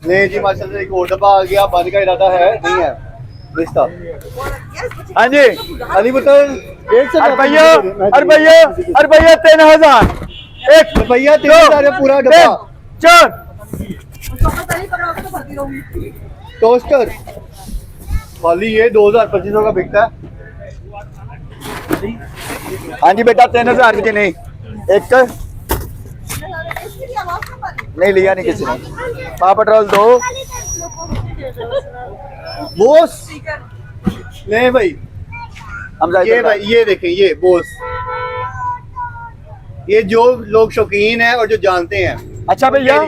नहीं जी माशाल्लाह एक और डब्बा आ गया, बंद का इरादा है नहीं है रिश्ता। हाँ जी अली पुत्र रुपया रुपया 3000 एक रुपया 3000 पूरा डब्बा। 4 टोस्टर खाली ये 2200 का बिकता है। हाँ जी बेटा 3000 की नहीं एक नहीं लिया नहीं किसी ने। पा पेट्रोल दो बोस नहीं भाई हम ये भाई ये देखें ये बोस, ये जो लोग शौकीन हैं और जो जानते हैं। अच्छा भैया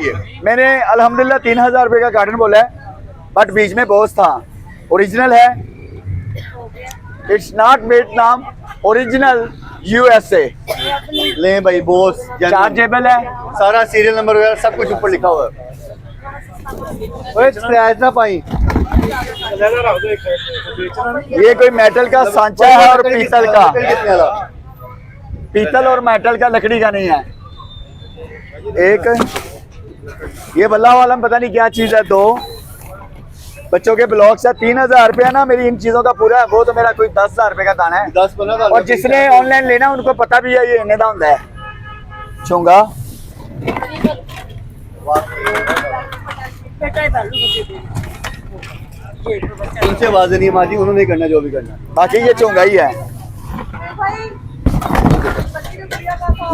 मैंने अल्हम्दुलिल्लाह 3000 रुपए का कार्टन बोला है, बट बीच में बोस था। ओरिजिनल है, it's not Vietnam, original USA. ले भाई बोस चार्जेबल है, सारा सीरियल नंबर वगैरह सब कुछ ऊपर लिखा हुआ है। ओए स्क्रैच ना पाई। ये कोई मेटल का सांचा है और पीतल का, कितने वाला? पीतल और मेटल का, लकड़ी का नहीं है। एक ये बल्ला वाला पता नहीं क्या चीज है। दो बच्चों के ब्लॉक्स है। 3000 रुपया ना मेरी इन चीजों का पूरा है, वो तो मेरा कोई 10,000 रुपए का दाना है। 10-15 और जिसने ऑनलाइन लेना उनको पता भी है ये इन्हें होता है। चूंगा उनसे आवाज नहीं माजी, उन्होंने करना जो भी करना। बाकी ये चूंगा ही है।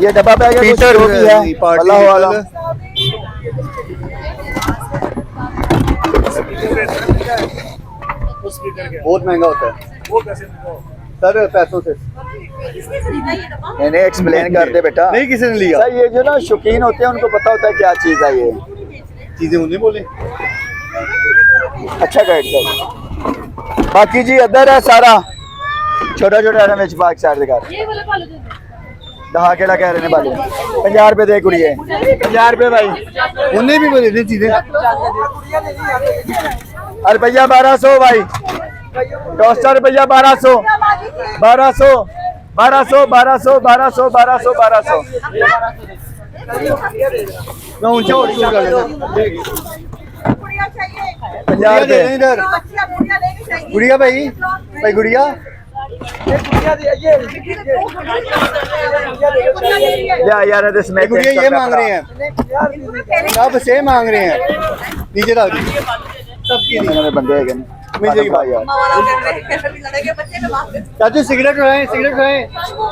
ये डब्बा बैग है, पीतल जो भी है बल्ला वाला। बहुत महंगा होता है वो। कैसे सर पैसों से मैंने एक्सप्लेन कर दे बेटा। नहीं किसी ने लिया सर ये जो ना शौकीन होते हैं उनको पता होता है क्या चीज है ये। चीजें उन्हें बोले अच्छा गाइड कर। बाकी जी अदर है सारा छोटा छोटा है में पाक साइड दिखा दहा केड़ा कह रहे हैं बालू 50 रुपए दे कुड़िए 50 रुपए भाई उन्हें भी बोले थे चीजें। रुपया 1200 भाई टोस्टर रुपया 1200 1200 1200 1200 1200 1200 1200 मैं ऊंचा और शुरू कर लेता। 50 रुपए इधर गुड़िया भाई भाई गुड़िया यार इसमें गुड़िया ये मांग रहे हैं, सब से मांग रहे हैं। नीचे रख दी सबकी बंदे है मुझे भाई यार। चाचू सिगरेट उठाएं, सिगरेट उठाएं।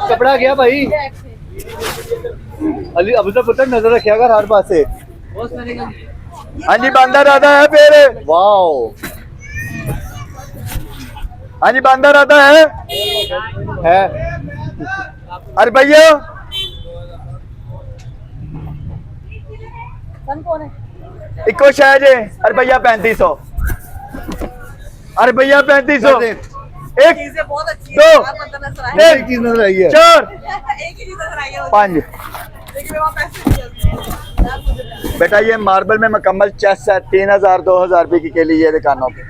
कपड़ा गया भाई। अली अब तो पुत्र नजर रखिया कर हर पास से। हाँ जी बंदर आता है फिर। वाओ हाँ जी बंदर आता है अरे भैया इको शायद है। अरे भैया 3500 अरे भैया 3500 एक दो एक चीज नजर आई है। 4 5 बेटा ये मार्बल में मुकम्मल चेस है। 3000 2000 रुपए की केली ये दुकानों पे।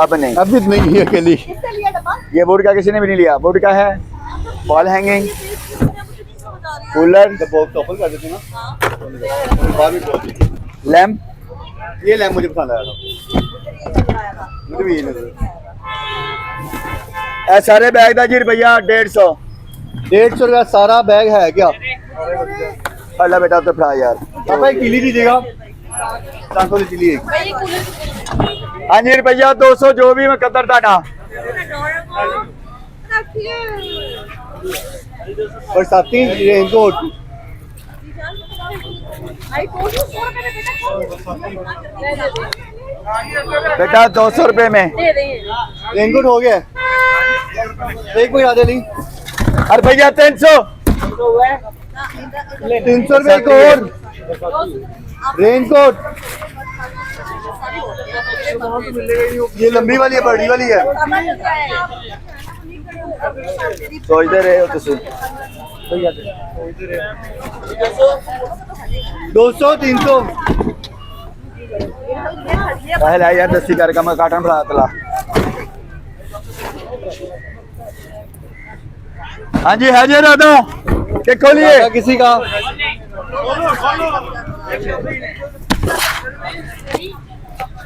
अब नहीं अभी नहीं है अकेली। ये वुड का किसी ने भी नहीं लिया। वुड का है wall hanging cooler box open कर देते ना बाद में बोल। लैम्प ये लैम्प मुझे पसंद आया था, मुझे भी ये नजर। ए सारे बैग का जी रुपया 150 150 का सारा बैग है क्या? अल्लाह बेटा तो फड़ा यार। पापा एक किली दीजिएगा, सांसों की चिली एक। हाँ जी रुपया 200 जो भी मैं कदर था बरसाती रेनकोट बेटा 200 रुपए में रेनकोट हो गया। एक कोई आधे नहीं। अरे भैया 300 300 रुपए एक और रेनकोट। ये लंबी वाली है बड़ी वाली है। सोचते रहे हो तुम 200 300 पहले यार 10 कर का मैं काटन फड़ा तला। हाँ जी है जी दादा के खोलिए किसी का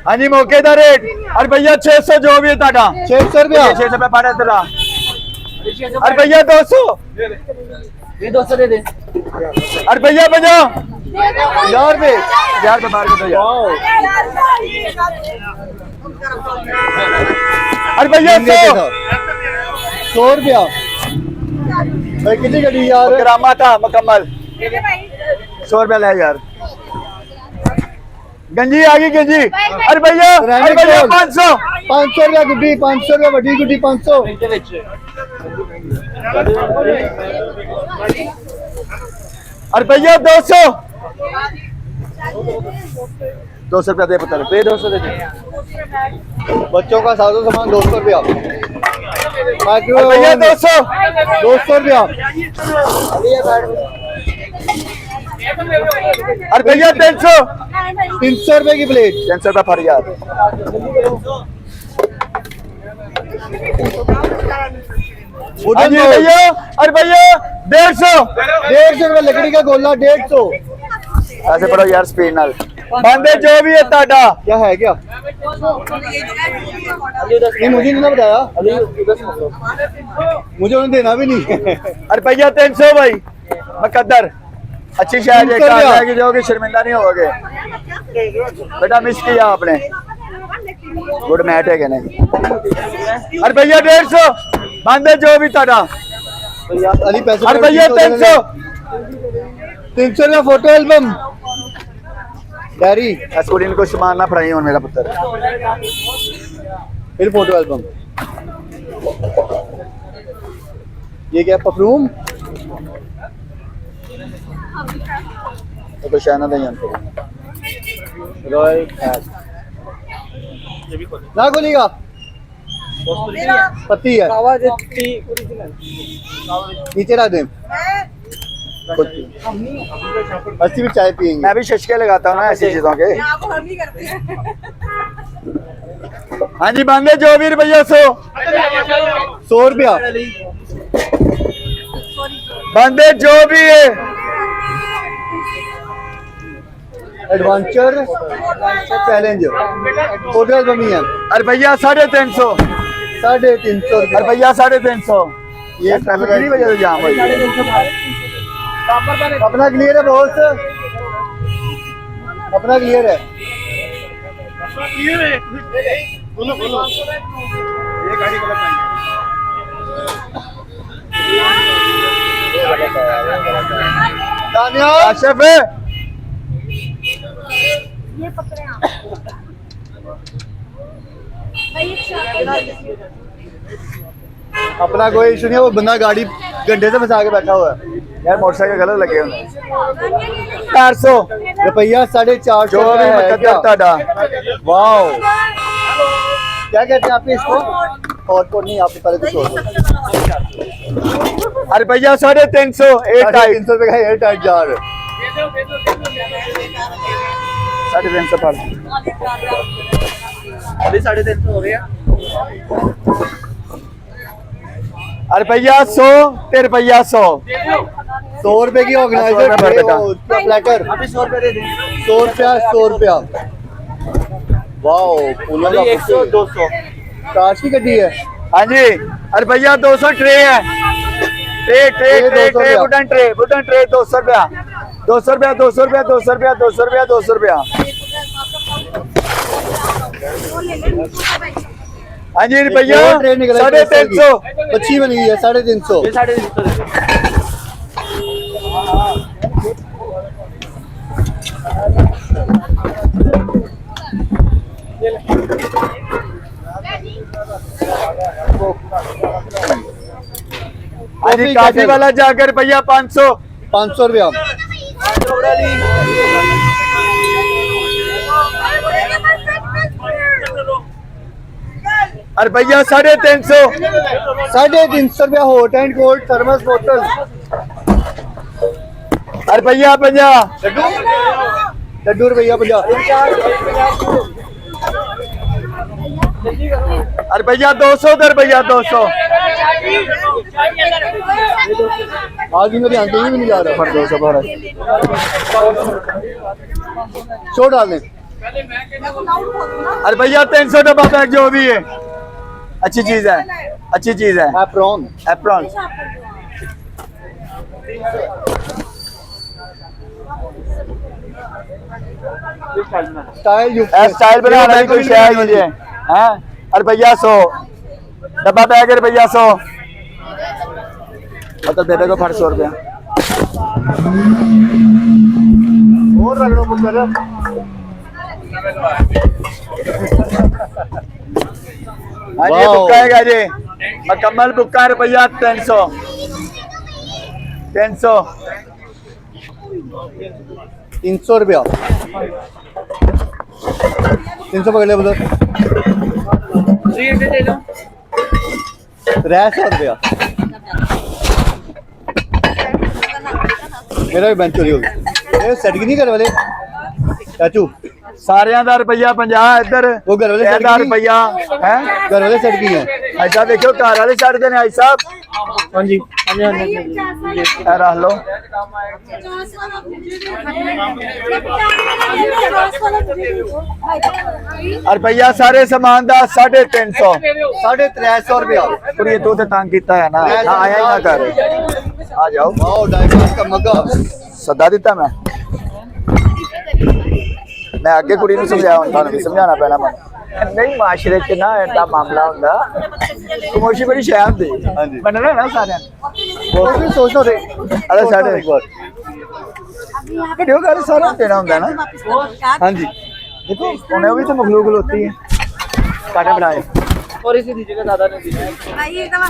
हाँ जी मौके का रेट और भैया 600 जो भी है ताड़ा 600 रुपया 600 रुपये पाड़े तेरा और भैया 200 ये 200 दे दे। और भैया 50 1000 रुपए 1000 रुपये बाहर कर दो यार और भैया 100 100 रुपया भाई कितनी गड्डी यार ग्रामा था मुकम्मल 100 रुपया ले यार गंजी आ गई गंजी अरे भैया 500 500 रुपया गुड्डी 500 रुपया वड्डी गुड्डी 500 और भैया 200 रुपया दे पता नहीं 200 दे बच्चों का साजो सामान 200 रुपया और भैया 200 रुपया और भैया 300 300 रुपए की प्लेट 300 रुपया फर यार हाँ जी भैया और भैया 150 रुपए लकड़ी का गोला 150 ऐसे पढ़ो यार स्पीड नाल बंदे जो भी है ताड़ा क्या है क्या नहीं मुझे नहीं ना बताया मुझे उन्हें देना भी नहीं और भैया 300 भाई मुकद्दर अच्छी शायद जाएगी जाओगे शर्मिंदा नहीं होगे बेटा मिस किया आपने गुड मैट है क्या नहीं और भैया 150 बंदे जो भी ताड़ा अली पैसे और भैया 300 रुपया फोटो एल्बम डायरी स्कूल इनको सामान ना पढ़ाई हो मेरा पुत्र फिर फोटो एल्बम ये क्या परफ्यूम तो शायद ना दें रॉयल ना खोलेगा पत्ती है नीचे रख दें अस्सी भी चाय पियेंगे मैं भी शशके लगाता हूँ ना ऐसी चीजों के हाँ जी बंदे जो भी रुपया 100 रुपया बंदे जो भी है एडवेंचर चैलेंज फोटो एल्बम ही है और भैया 350 350 और रुपया भैया 350 ये ट्रैफिक नहीं वजह से जाम भाई अपना क्लियर है बॉस अपना क्लियर है तानिया आशिफ अपना कोई इशू नहीं है वो बंदा गाड़ी घंटे से फंसा के बैठा हुआ है यार मोटरसाइकिल गलत लगे हुए 400 रुपया 450 जो भी मुकद्दर ताड़ा वाओ क्या कहते हैं आप इसको हॉटपॉट नहीं आपने पहले कुछ और और भैया 350 एयर टाइट 300 रुपए का एयर टाइट जार 350 पर अभी 350 हो गया और भैया 100 ते रुपया 100 100 रुपए की ऑर्गेनाइजर प्लेटर अभी 100 रुपए दे दे 100 रुपया वाओ पूरा 100 200 काश की गड्डी है हाँ जी और भैया 200 ट्रे है ट्रे ट्रे ये ट्रे 200 ट्रे बुटन ट्रे 200 रुपया 200 रुपया 200 रुपया 200 रुपया 200 रुपया 200 रुपया हाँ जी भैया 350 अच्छी बनी हुई है 350 ये 350 दे दे हाँ जी काफी वाला जाकर भैया 500 रुपया और भैया 350 350 रुपया हॉट एंड कोल्ड थर्मस बोतल और भैया 50 लड्डू रुपया 50 और भैया 200 दर भैया 200 आगे मेरे यहाँ कहीं भी नहीं जा रहा पर 200 भरा शो डाल दें अरे भैया 300 डब्बा पैक जो भी है, अच्छी चीज है, अच्छी चीज है। एप्रॉन एप्रॉन स्टाइल स्टाइल बना रहा है कोई शहर ये हैं। अरे भैया 100 डब्बा पैक है भैया 100, मतलब बेबे को फट 100 रुपया। और रख लो बुक कर। हाँ जी बुक्का है जी, मकम्मल बुक्का है रुपया 300 300 300 रुपया 300 पकड़ ले बोलो। 300 ले लो। 300 रुपया मेरा भी बैंक चोरी हो गया। ये सेट की नहीं कर वाले चाचू, सारियां दा रुपया 50 इधर, वो घर वाले सेट 1000 रुपया है। घर वाले सेट की है। भाई साहब देखो घर वाले छड़ देने भाई साहब। हाँ जी, हाँ जी, हाँ जी। ए रख लो। रुपया सारे सामान दा 350 350 रुपया। और ये तू तो तंग किया है ना, ना आया ही ना कर। आ जाओ, वाओ डायमंड का मग्गा। सदा दिता मैं आगे कुड़ी नहीं समझाया, तुहानू भी समझाना पैना मैं नहीं। माशरे च ना ऐसा मामला हुंदा, खामोशी बड़ी शै हुंदी। हाँ जी। मनना ना सारे वो भी सोचो रे। अरे साढ़े एक बार वीडियो कर सारा देना हुंदा ना। हाँ जी देखो उन्हें भी तो मखलूक होती है, काटे बनाए। और इसे दीजिएगा, दादा ने दीजिएगा।